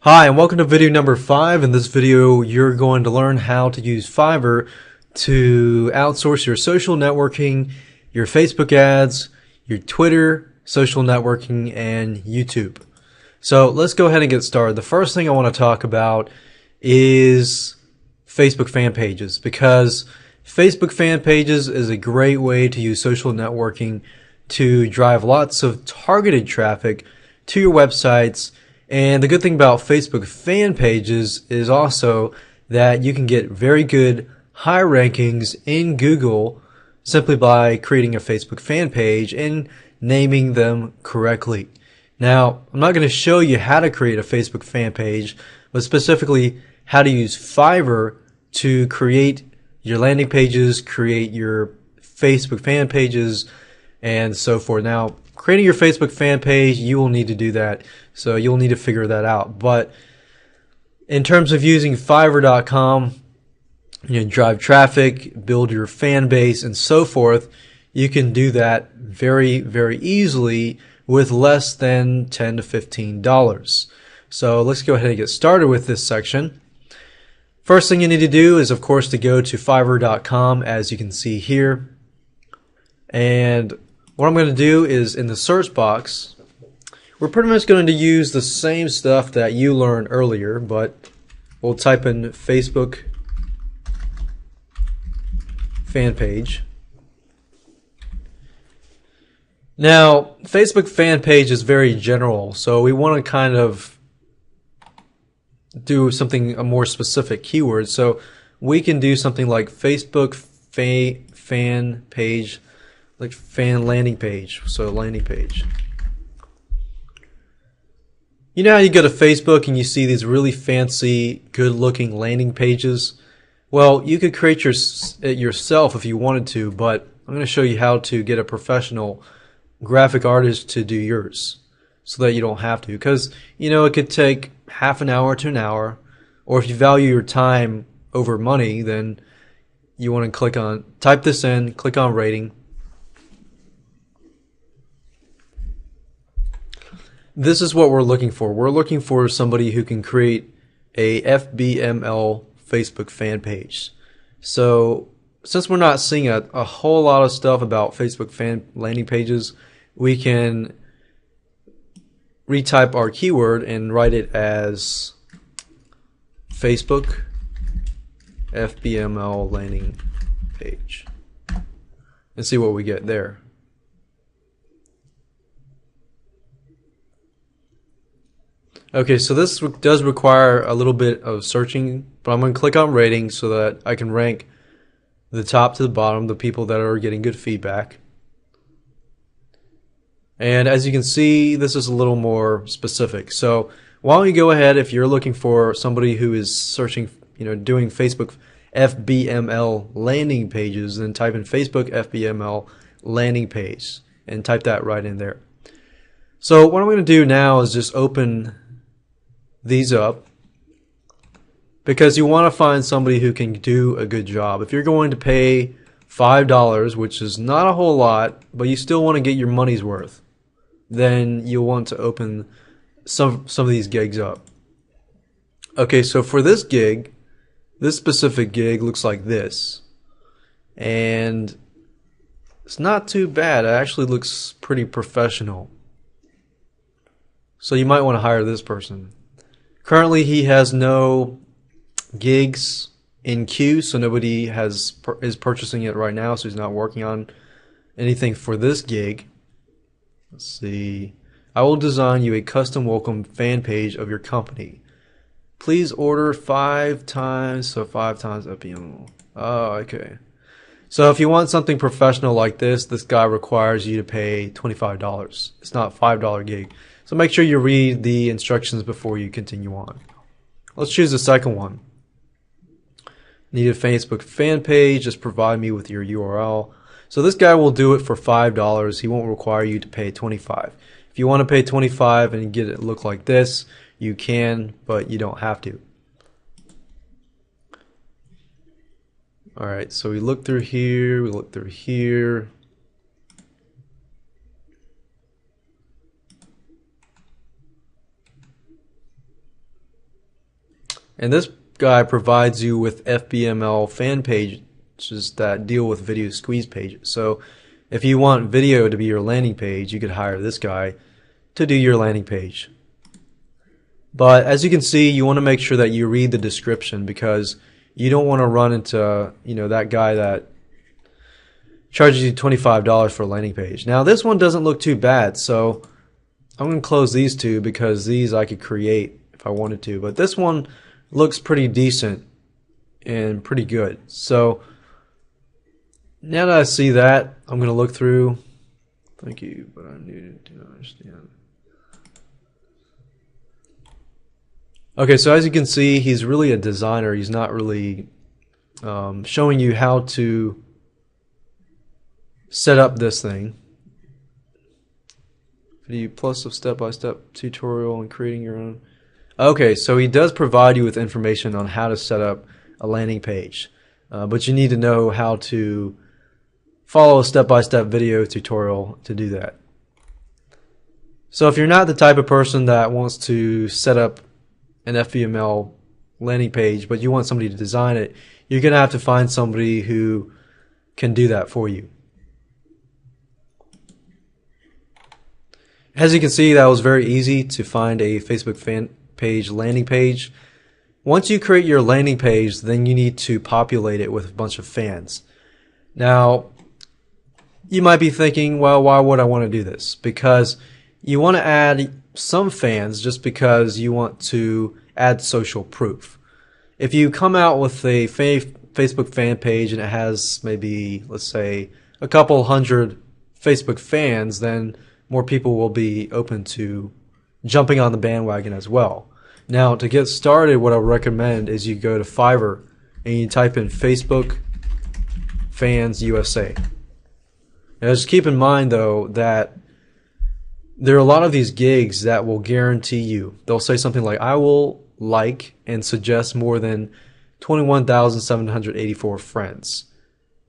Hi, and welcome to video number 5. In this video, you're going to learn how to use Fiverr to outsource your social networking, your Facebook ads, your Twitter, social networking, and YouTube. So let's go ahead and get started. The first thing I want to talk about is Facebook fan pages, because Facebook fan pages is a great way to use social networking to drive lots of targeted traffic to your websites. And the good thing about Facebook fan pages is also that you can get very good high rankings in Google simply by creating a Facebook fan page and naming them correctly. Now, I'm not going to show you how to create a Facebook fan page, but specifically how to use Fiverr to create your landing pages, create your Facebook fan pages, and so forth. Now, creating your Facebook fan page, you will need to do that. So you'll need to figure that out. But in terms of using Fiverr.com, drive traffic, build your fan base, and so forth, you can do that very, very easily with less than $10 to $15. So let's go ahead and get started with this section. First thing you need to do is, of course, to go to Fiverr.com, as you can see here. And what I'm going to do is, in the search box, we're pretty much going to use the same stuff that you learned earlier, but we'll type in Facebook fan page. Now, Facebook fan page is very general, so we want to kind of do something, a more specific keyword. So we can do something like Facebook fan page, like fan landing page. So landing page. You know how you go to Facebook and you see these really fancy, good-looking landing pages? Well, you could create it yourself if you wanted to, but I'm going to show you how to get a professional graphic artist to do yours so that you don't have to. Because, it could take half an hour to an hour, or if you value your time over money, then you want to type this in, click on rating. This is what we're looking for. We're looking for somebody who can create a FBML Facebook fan page. So since we're not seeing a whole lot of stuff about Facebook fan landing pages, we can retype our keyword and write it as Facebook FBML landing page and see what we get there. Okay, so this does require a little bit of searching, but I'm going to click on rating so that I can rank the top to the bottom, the people that are getting good feedback. And as you can see, this is a little more specific. So why don't you go ahead, if you're looking for somebody who is searching, doing Facebook FBML landing pages, then type in Facebook FBML landing page and type that right in there. So what I'm going to do now is just open these up, because you want to find somebody who can do a good job. If you're going to pay $5, which is not a whole lot, but you still want to get your money's worth, then you'll want to open some of these gigs up. Okay, so for this gig, this specific gig looks like this, and it's not too bad. It actually looks pretty professional. So you might want to hire this person. Currently, he has no gigs in queue, so nobody is purchasing it right now, so he's not working on anything for this gig. Let's see. I will design you a custom welcome fan page of your company. Please order 5 times, so 5 times FBML. Oh, okay. So if you want something professional like this guy requires you to pay $25. It's not a $5 gig. So make sure you read the instructions before you continue on. Let's choose the second one. Need a Facebook fan page, just provide me with your URL. So this guy will do it for $5. He won't require you to pay $25. If you want to pay $25 and get it look like this, you can, but you don't have to. Alright, so we look through here, we look through here. And this guy provides you with FBML fan pages that deal with video squeeze pages. So if you want video to be your landing page, you could hire this guy to do your landing page. But as you can see, you want to make sure that you read the description, because you don't want to run into, that guy that charges you $25 for a landing page. Now this one doesn't look too bad, so I'm going to close these two because these I could create if I wanted to. But this one looks pretty decent and pretty good. So now that I see that, I'm going to look through. Thank you, but I needed to understand. Okay, so as you can see, he's really a designer. He's not really showing you how to set up this thing. Video plus a step-by-step tutorial and creating your own. Okay, so he does provide you with information on how to set up a landing page, but you need to know how to follow a step-by-step video tutorial to do that. So if you're not the type of person that wants to set up an FBML landing page, but you want somebody to design it, you're going to have to find somebody who can do that for you. As you can see, that was very easy to find a Facebook fan page landing page. Once you create your landing page, then you need to populate it with a bunch of fans. Now, you might be thinking, well, why would I want to do this? Because you want to add some fans just because you want to add social proof. If you come out with a Facebook fan page and it has maybe, let's say, a couple hundred Facebook fans, then more people will be open to jumping on the bandwagon as well. Now, to get started, what I recommend is you go to Fiverr and you type in Facebook Fans USA. Now, just keep in mind, though, that there are a lot of these gigs that will guarantee you. They'll say something like, I will like and suggest more than 21,784 friends.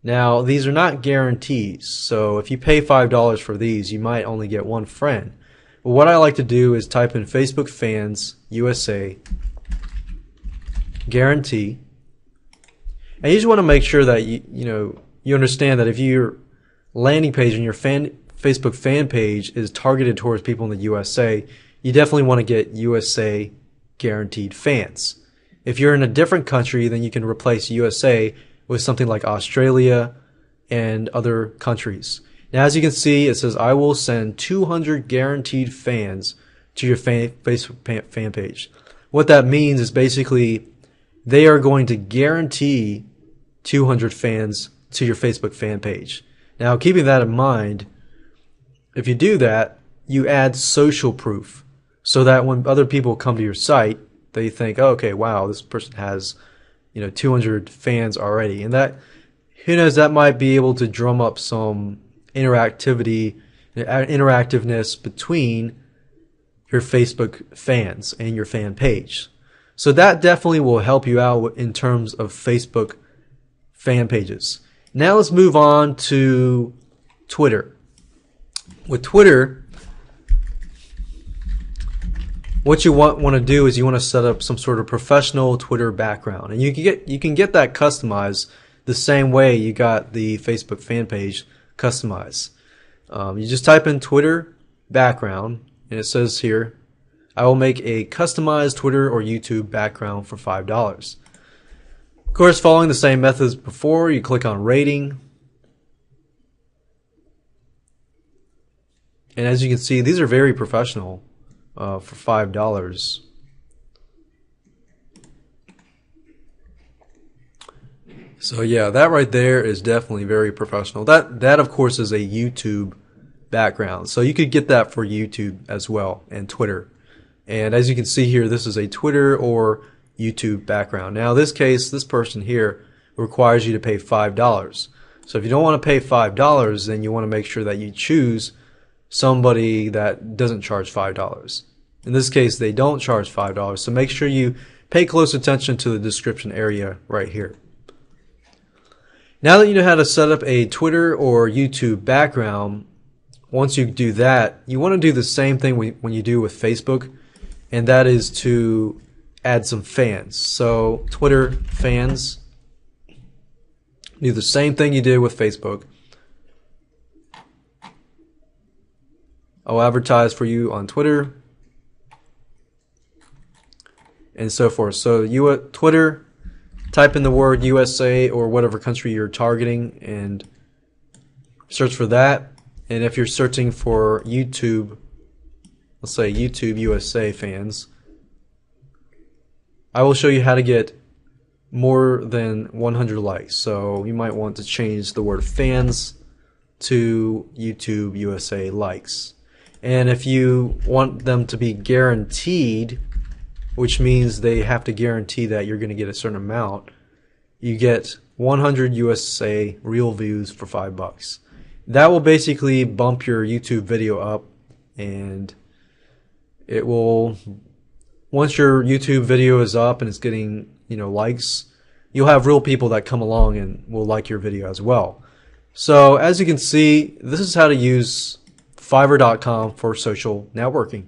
Now, these are not guarantees, so if you pay $5 for these, you might only get one friend. But what I like to do is type in Facebook Fans USA guarantee, and you just want to make sure that you understand that if your landing page and your Facebook fan page is targeted towards people in the USA, you definitely want to get USA guaranteed fans. If you're in a different country, then you can replace USA with something like Australia and other countries. Now, as you can see, it says, I will send 200 guaranteed fans to your Facebook fan page. What that means is basically they are going to guarantee 200 fans to your Facebook fan page. Now, keeping that in mind, if you do that, you add social proof so that when other people come to your site, they think, oh, okay, wow, this person has 200 fans already. And that, who knows, that might be able to drum up some interactiveness between your Facebook fans and your fan page. So that definitely will help you out in terms of Facebook fan pages. Now let's move on to Twitter. With Twitter, what you want to do is you want to set up some sort of professional Twitter background, and you can get that customized the same way you got the Facebook fan page customized. You just type in Twitter background, and it says here, I will make a customized Twitter or YouTube background for $5. Of course, following the same methods before, you click on rating. And as you can see, these are very professional for $5. So yeah, that right there is definitely very professional. That of course is a YouTube background. So you could get that for YouTube as well and Twitter. And as you can see here, this is a Twitter or YouTube background. Now, in this case, this person here requires you to pay $5. So if you don't want to pay $5, then you want to make sure that you choose somebody that doesn't charge $5. In this case, they don't charge $5, so make sure you pay close attention to the description area right here. Now that you know how to set up a Twitter or YouTube background, once you do that, you want to do the same thing when you do with Facebook, and that is to add some fans. So Twitter fans, do the same thing you did with Facebook. I'll advertise for you on Twitter and so forth. So Twitter, type in the word USA or whatever country you're targeting and search for that. And if you're searching for YouTube, let's say YouTube USA fans, I will show you how to get more than 100 likes. So you might want to change the word fans to YouTube USA likes. And if you want them to be guaranteed, which means they have to guarantee that you're going to get a certain amount, you get 100 USA real views for $5. That will basically bump your YouTube video up, and it will, once your YouTube video is up and it's getting, likes, you'll have real people that come along and will like your video as well. So as you can see, this is how to use Fiverr.com for social networking.